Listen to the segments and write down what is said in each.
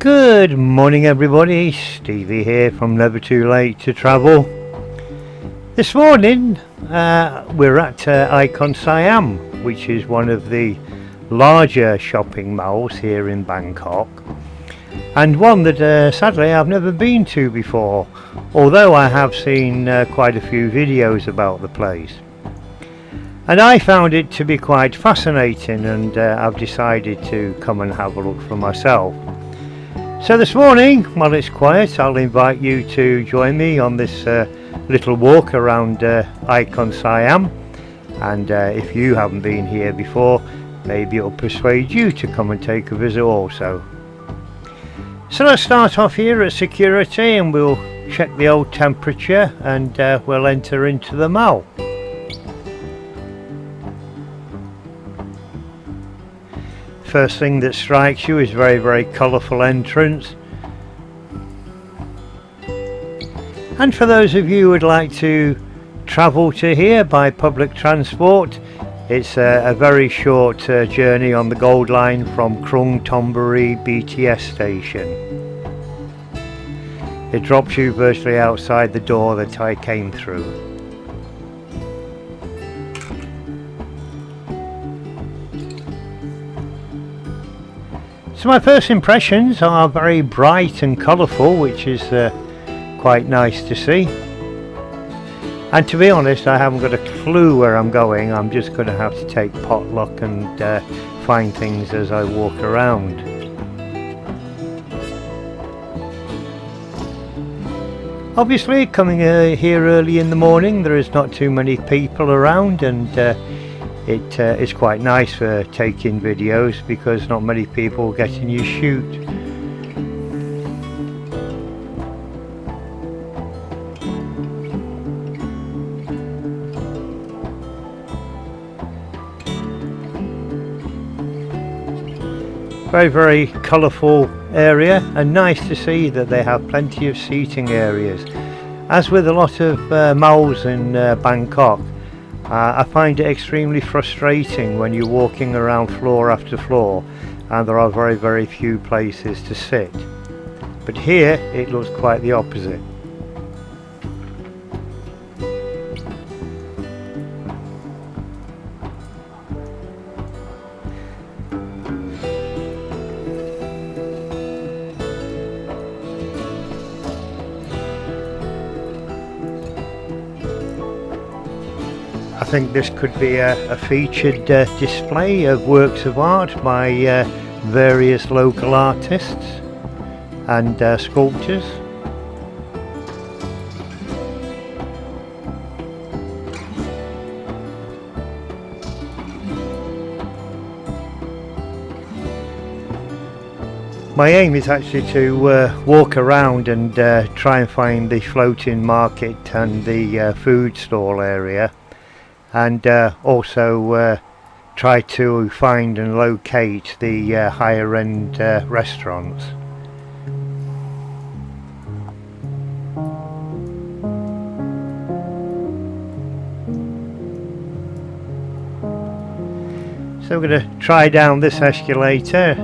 Good morning everybody, Stevie here from Never Too Late to Travel. This morning we're at IconSiam, which is one of the larger shopping malls here in Bangkok, and one that sadly I've never been to before, although I have seen quite a few videos about the place. And I found it to be quite fascinating, and I've decided to come and have a look for myself. So this morning, while it's quiet, I'll invite you to join me on this little walk around IconSiam, and if you haven't been here before, maybe it'll persuade you to come and take a visit also. So let's start off here at security and we'll check the old temperature, and we'll enter into the mall. First thing that strikes you is very colourful entrance. And for those of you who would like to travel to here by public transport, it's a very short journey on the Gold Line from Krung Thonburi BTS station. It drops you virtually outside the door that I came through. So my first impressions are very bright and colourful, which is quite nice to see. And to be honest, I haven't got a clue where I'm going. I'm just going to have to take potluck and find things as I walk around. Obviously, coming here early in the morning, there is not too many people around, and it is quite nice for taking videos because not many people get in your shoot. Very colourful area, and nice to see that they have plenty of seating areas. As with a lot of malls in Bangkok, I find it extremely frustrating when you're walking around floor after floor and there are very few places to sit. But here it looks quite the opposite. I think this could be a featured display of works of art by various local artists and sculptors. My aim is actually to walk around and try and find the floating market and the food stall area, and also try to find and locate the higher end restaurants. So I'm going to try down this escalator.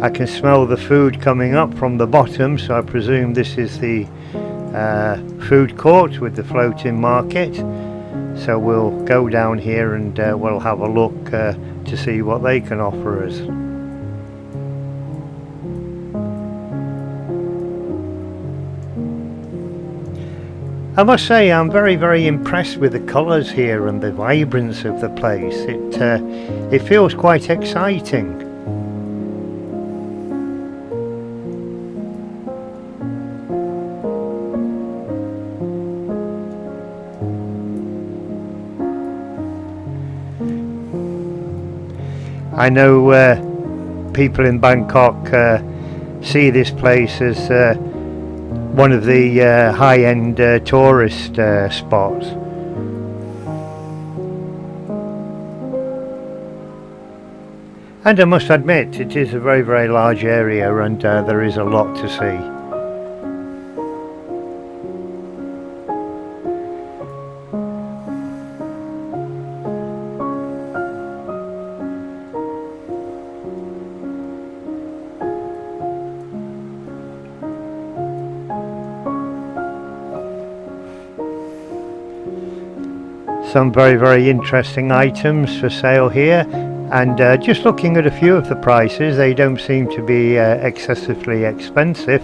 I can smell the food coming up from the bottom, so I presume this is the food court with the floating market. So we'll go down here and we'll have a look to see what they can offer us. I must say I'm very impressed with the colours here and the vibrance of the place. It feels quite exciting. I know people in Bangkok see this place as one of the high-end tourist spots. And I must admit, it is a very large area, and there is a lot to see. Some very interesting items for sale here, and just looking at a few of the prices, they don't seem to be excessively expensive,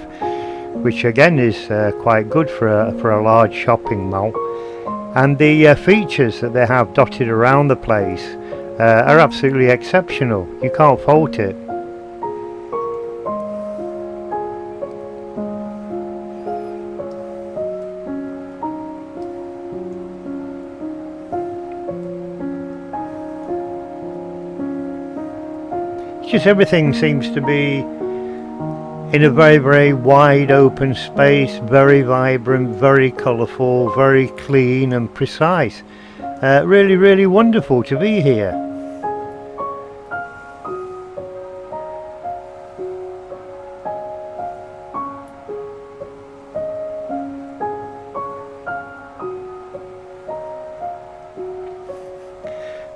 which again is quite good for a large shopping mall. And the features that they have dotted around the place are absolutely exceptional. You can't fault it. Just everything seems to be in a very wide open space, very vibrant, very colourful, very clean and precise. Really wonderful to be here.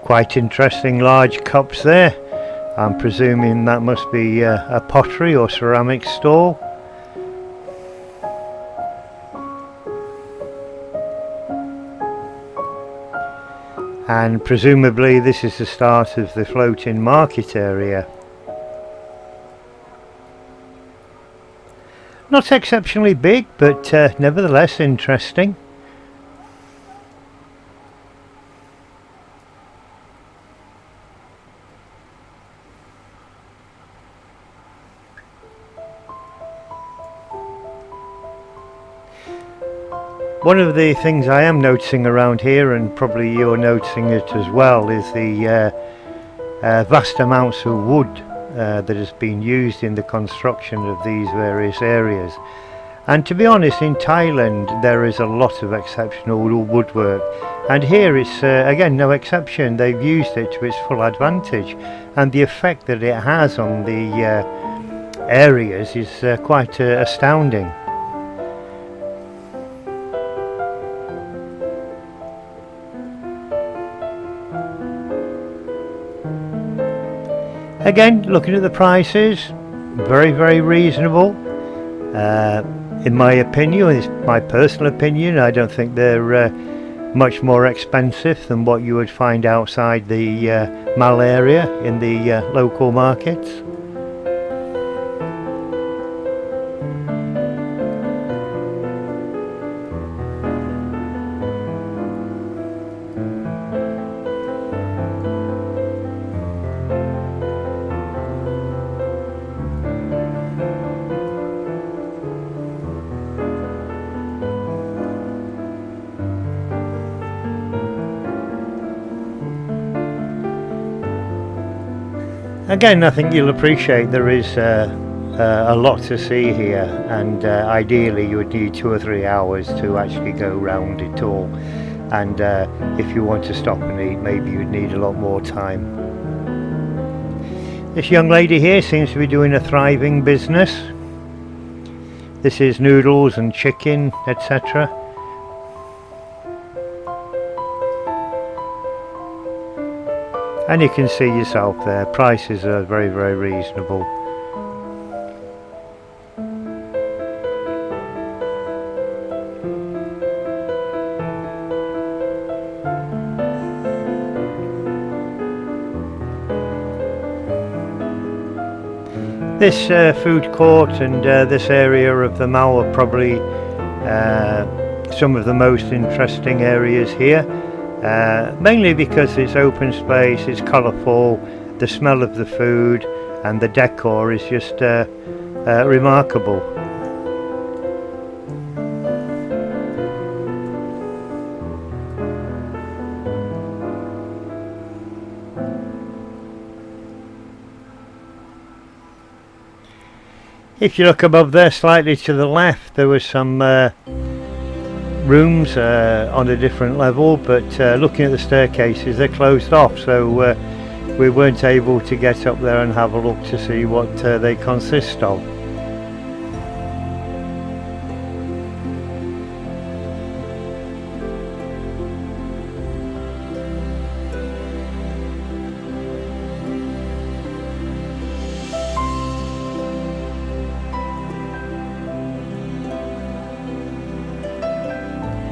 Quite interesting large cups there. I'm presuming that must be a pottery or ceramic stall. And presumably this is the start of the floating market area. Not exceptionally big, but nevertheless interesting. One of the things I am noticing around here, and probably you're noticing it as well, is the vast amounts of wood that has been used in the construction of these various areas. And to be honest, in Thailand there is a lot of exceptional woodwork, and here it's again no exception. They've used it to its full advantage, and the effect that it has on the areas is quite astounding. Again, looking at the prices, very reasonable. In my opinion, it's my personal opinion, I don't think they're much more expensive than what you would find outside the mall area in the local markets. Again, I think you'll appreciate there is a lot to see here, and ideally you would need 2 or 3 hours to actually go round it all, and if you want to stop and eat, maybe you'd need a lot more time. This young lady here seems to be doing a thriving business. This is noodles and chicken, etc. And you can see yourself there, prices are very reasonable. This food court and this area of the mall are probably some of the most interesting areas here. Mainly because it's open space, it's colourful, the smell of the food and the decor is just remarkable. If you look above there, slightly to the left, there was some rooms on a different level, but looking at the staircases, they're closed off, so we weren't able to get up there and have a look to see what they consist of.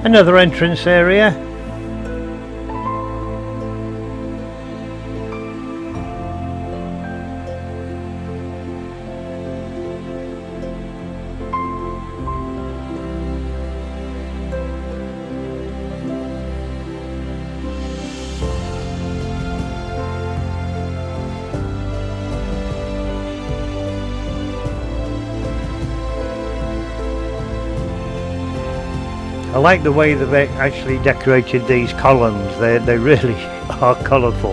Another entrance area. I like the way they've actually decorated these columns. They really are colourful,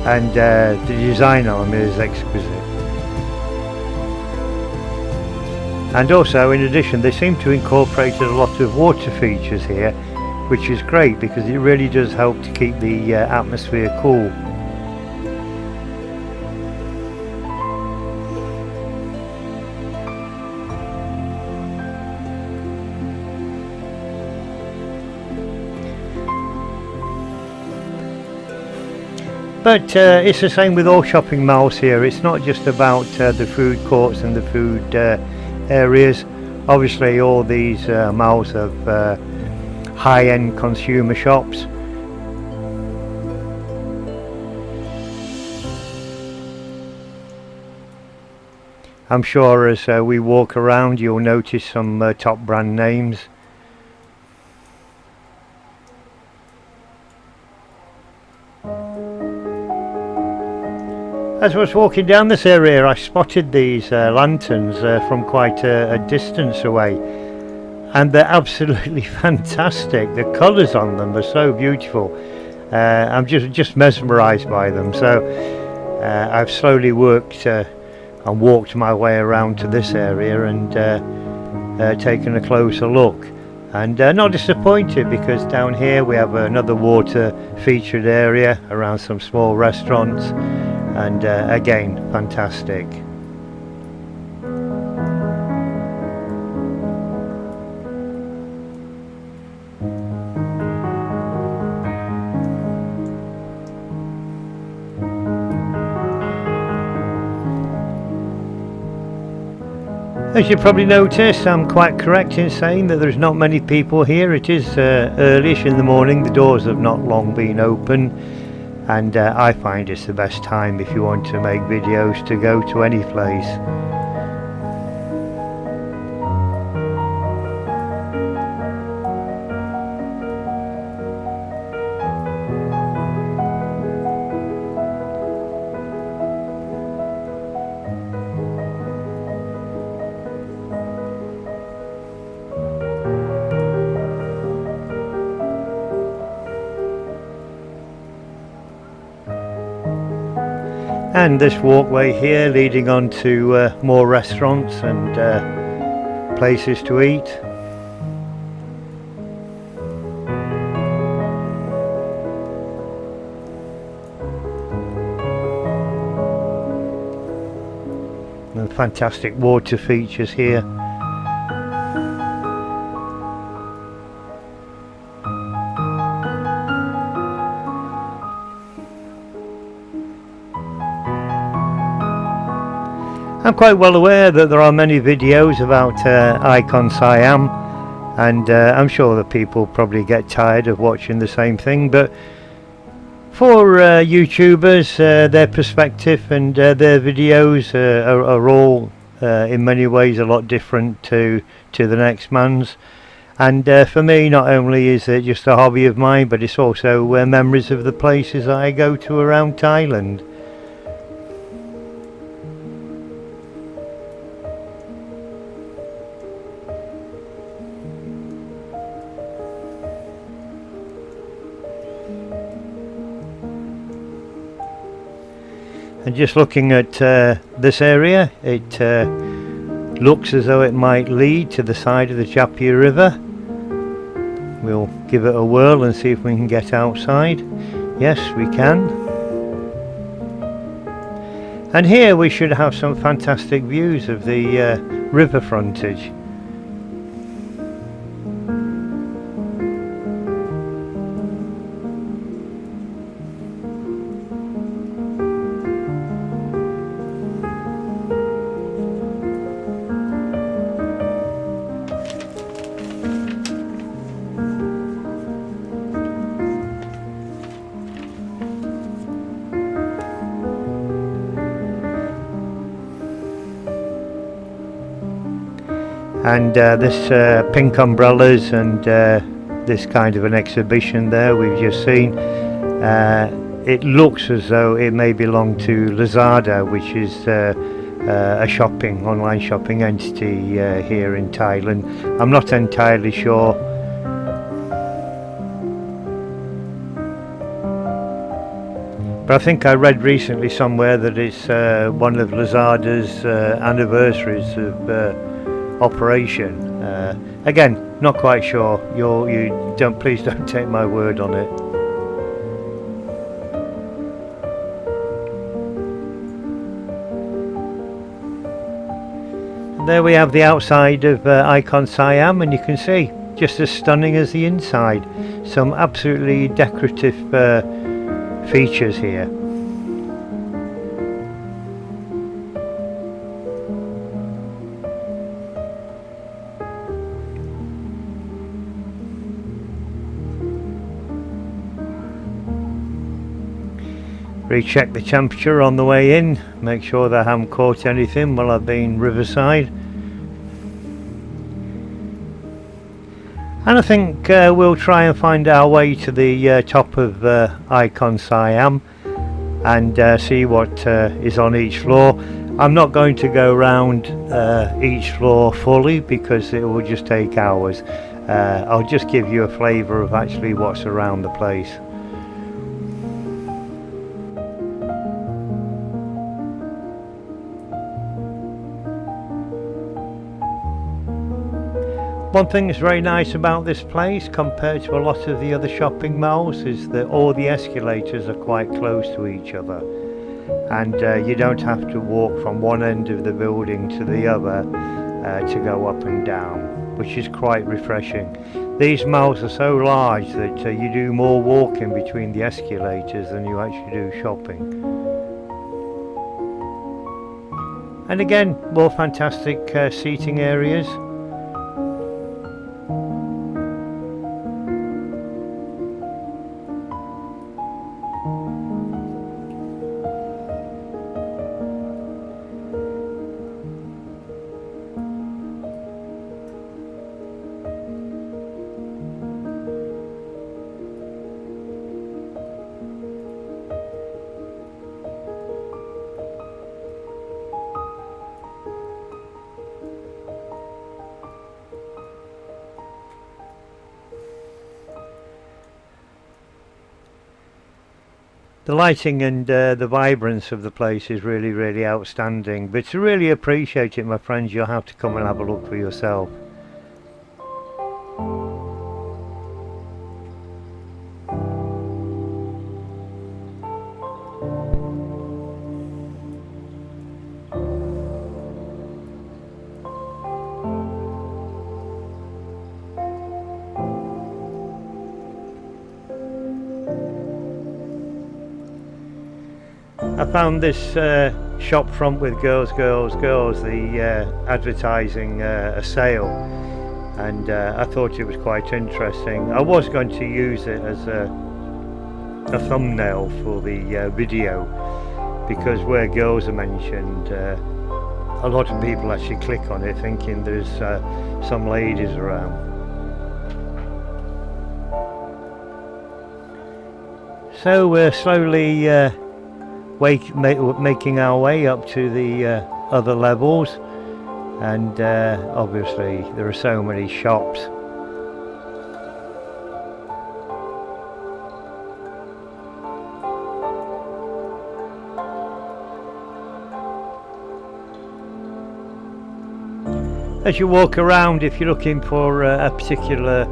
and the design on them is exquisite. And also, in addition, they seem to incorporate a lot of water features here, which is great because it really does help to keep the atmosphere cool. But it's the same with all shopping malls here. It's not just about the food courts and the food areas. Obviously all these malls have high-end consumer shops. I'm sure as we walk around you'll notice some top brand names. As I was walking down this area, I spotted these lanterns from quite a distance away, and they're absolutely fantastic. The colours on them are so beautiful. I'm just mesmerised by them. So I've slowly worked and walked my way around to this area and taken a closer look. And not disappointed, because down here we have another water featured area around some small restaurants. And again, fantastic. As you probably noticed, I'm quite correct in saying that there's not many people here. It is earlyish in the morning. The doors have not long been open. And I find it's the best time if you want to make videos to go to any place. And this walkway here leading on to more restaurants and places to eat. And fantastic water features here. I'm quite well aware that there are many videos about IconSiam, and I'm sure that people probably get tired of watching the same thing, but for YouTubers, their perspective and their videos are all in many ways a lot different to the next man's. And for me, not only is it just a hobby of mine, but it's also memories of the places I go to around Thailand. And just looking at this area, it looks as though it might lead to the side of the Chapter River. We'll give it a whirl and see if we can get outside. Yes, we can. And here we should have some fantastic views of the river frontage. And this pink umbrellas and this kind of an exhibition there we've just seen, it looks as though it may belong to Lazada, which is a online shopping entity here in Thailand. I'm not entirely sure, But I think I read recently somewhere that it's one of Lazada's anniversaries of operation. Again, not quite sure. You don't. Please don't take my word on it. And there we have the outside of IconSiam, and you can see just as stunning as the inside. Some absolutely decorative features here. Recheck the temperature on the way in, make sure that I haven't caught anything while I've been riverside. And I think we'll try and find our way to the top of IconSiam and see what is on each floor. I'm not going to go around each floor fully because it will just take hours. I'll just give you a flavour of actually what's around the place. One thing that's very nice about this place compared to a lot of the other shopping malls is that all the escalators are quite close to each other, and you don't have to walk from one end of the building to the other to go up and down, which is quite refreshing. These malls are so large that you do more walking between the escalators than you actually do shopping. And again, more fantastic seating areas. The lighting and the vibrance of the place is really, really outstanding. But to really appreciate it, my friends, you'll have to come and have a look for yourself. I found this shop front with girls, the advertising a sale, and I thought it was quite interesting. I was going to use it as a thumbnail for the video, because where girls are mentioned, a lot of people actually click on it thinking there's some ladies around. So we're slowly making our way up to the other levels, and obviously there are so many shops. As you walk around, if you're looking for a particular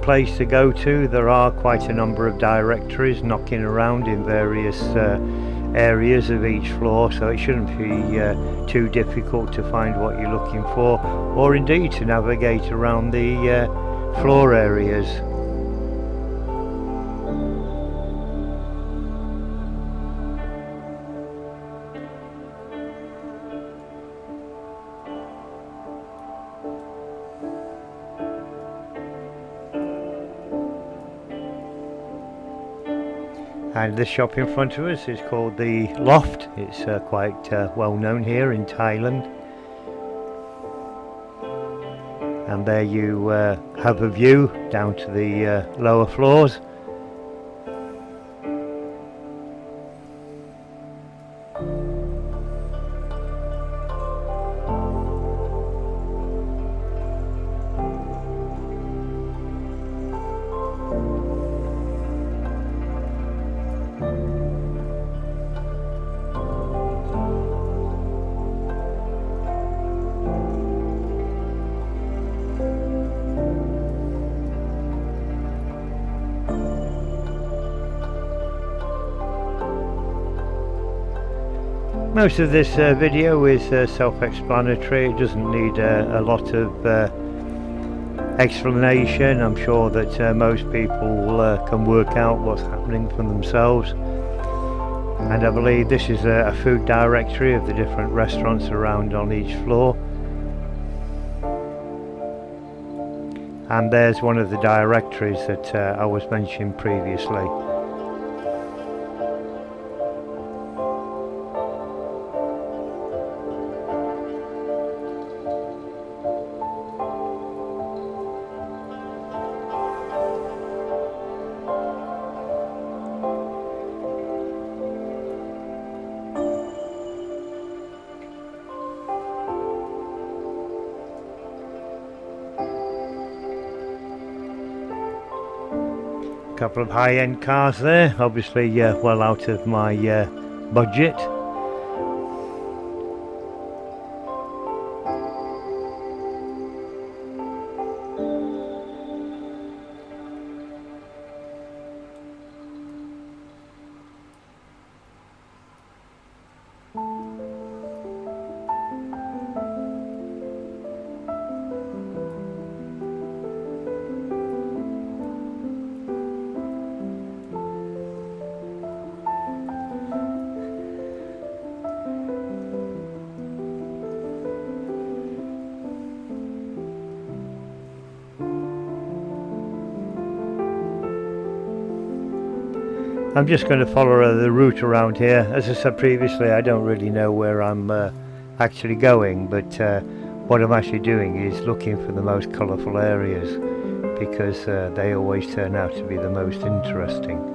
place to go to, there are quite a number of directories knocking around in various areas of each floor, so it shouldn't be too difficult to find what you're looking for, or indeed to navigate around the floor areas. And this shop in front of us is called the Loft. It's quite well known here in Thailand. And there you have a view down to the lower floors. Most of this video is self-explanatory. It doesn't need a lot of explanation. I'm sure that most people can work out what's happening for themselves. And I believe this is a food directory of the different restaurants around on each floor. And there's one of the directories that I was mentioning previously. Couple of high-end cars there, obviously well out of my budget. I'm just going to follow the route around here. As I said previously, I don't really know where I'm actually going, but what I'm actually doing is looking for the most colourful areas, because they always turn out to be the most interesting.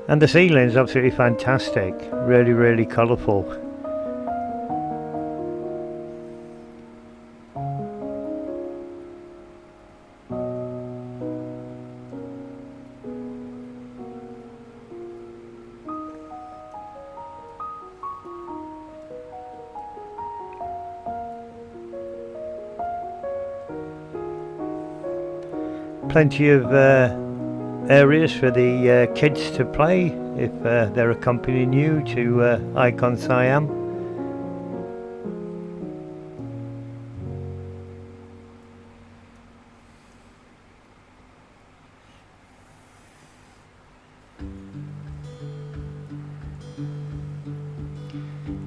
And the ceiling is absolutely fantastic, really colourful. Plenty of areas for the kids to play if they're accompanying you to IconSiam.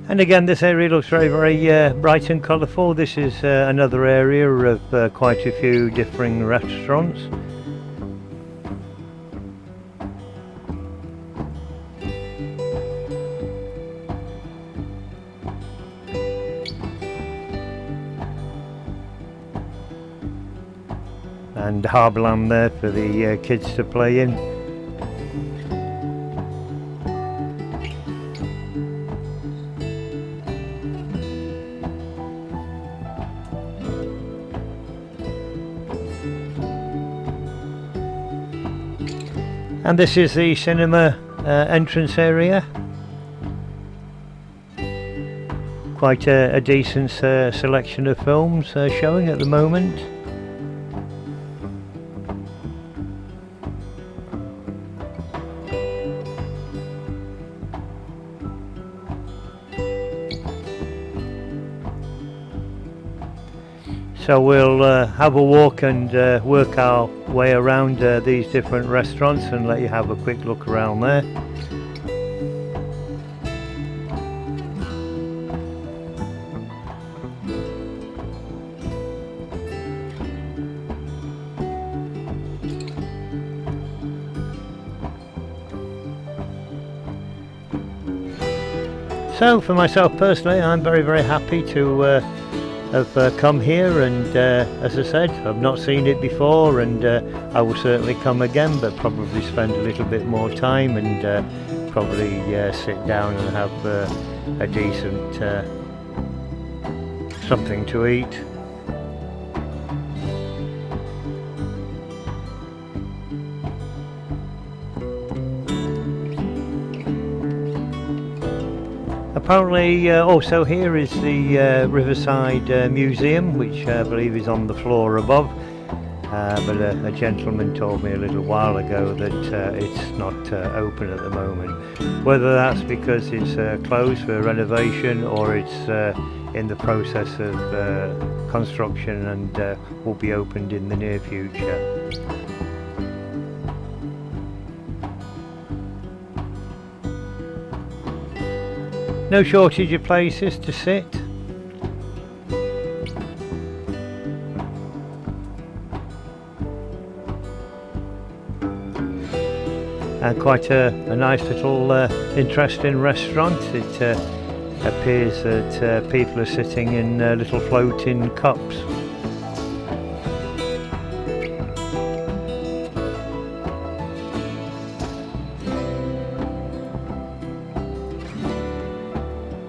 And again, this area looks very bright and colourful. This is another area of quite a few differing restaurants. And harbourland there for the kids to play in. And this is the cinema entrance area. Quite a decent selection of films showing at the moment. So we'll have a walk and work our way around these different restaurants and let you have a quick look around there. So for myself personally, I'm very happy to have come here, and as I said, I've not seen it before, and I will certainly come again, but probably spend a little bit more time and probably sit down and have a decent something to eat. Apparently also here is the Riverside Museum, which I believe is on the floor above, but a gentleman told me a little while ago that it's not open at the moment. Whether that's because it's closed for renovation or it's in the process of construction and will be opened in the near future. No shortage of places to sit. And quite a nice little interesting restaurant. It appears that people are sitting in little floating cups.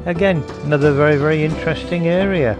Again, another very interesting area.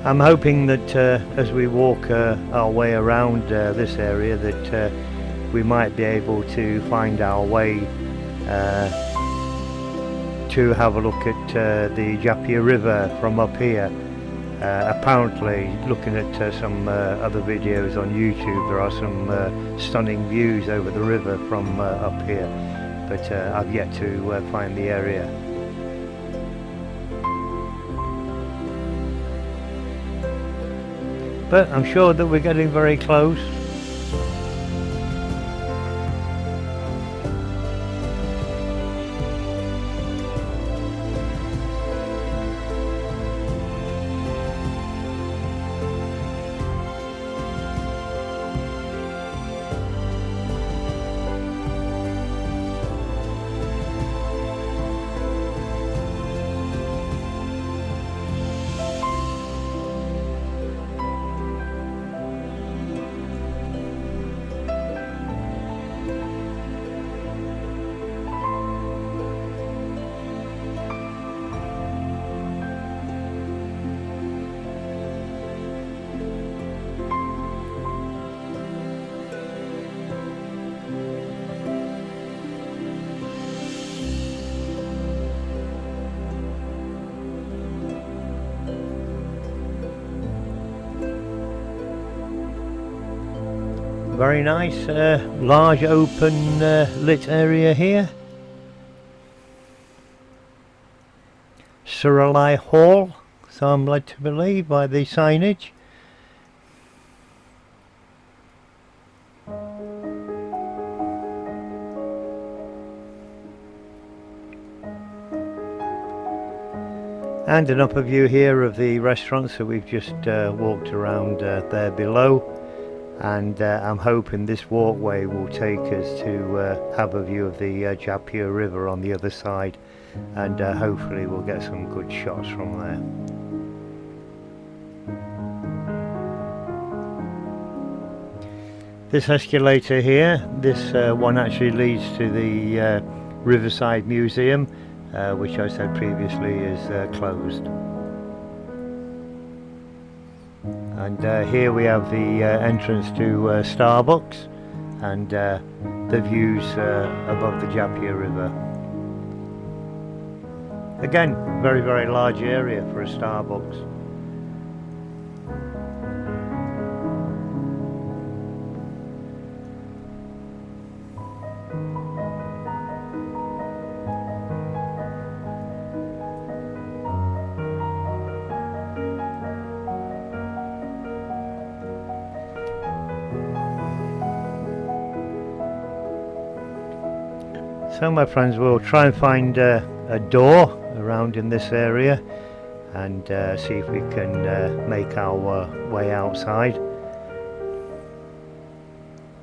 I'm hoping that as we walk our way around this area that we might be able to find our way to have a look at the Japia River from up here. Apparently, looking at some other videos on YouTube, there are some stunning views over the river from up here, but I've yet to find the area. But I'm sure that we're getting very close. Very nice, large open lit area here. Suralai Hall, so I'm led to believe by the signage. And an upper view here of the restaurants that we've just walked around there below. And I'm hoping this walkway will take us to have a view of the Japia River on the other side, and hopefully we'll get some good shots from there. This escalator here, this one actually leads to the Riverside Museum, which I said previously is closed. And here we have the entrance to Starbucks and the views above the Japia River. Again, very large area for a Starbucks. So my friends, we'll try and find a door around in this area and see if we can make our way outside.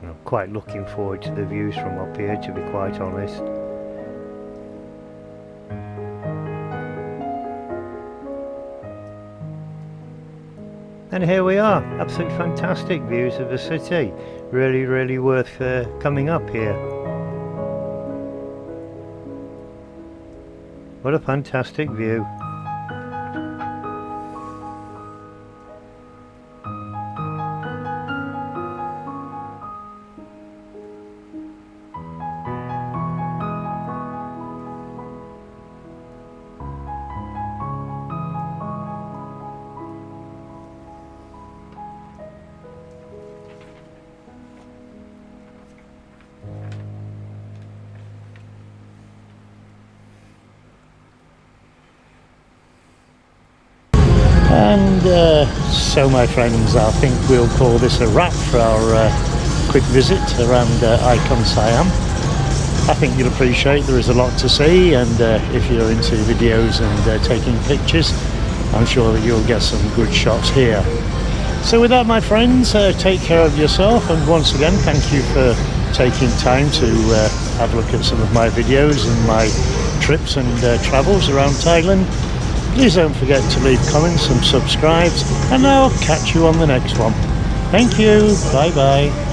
I'm quite looking forward to the views from up here, to be quite honest. And here we are, absolutely fantastic views of the city. Really worth coming up here. What a fantastic view. And so my friends, I think we'll call this a wrap for our quick visit around IconSiam. I think you'll appreciate there is a lot to see, and if you're into videos and taking pictures, I'm sure that you'll get some good shots here. So with that, my friends, take care of yourself, and once again thank you for taking time to have a look at some of my videos and my trips and travels around Thailand. Please don't forget to leave comments and subscribe, and I'll catch you on the next one. Thank you. Bye bye.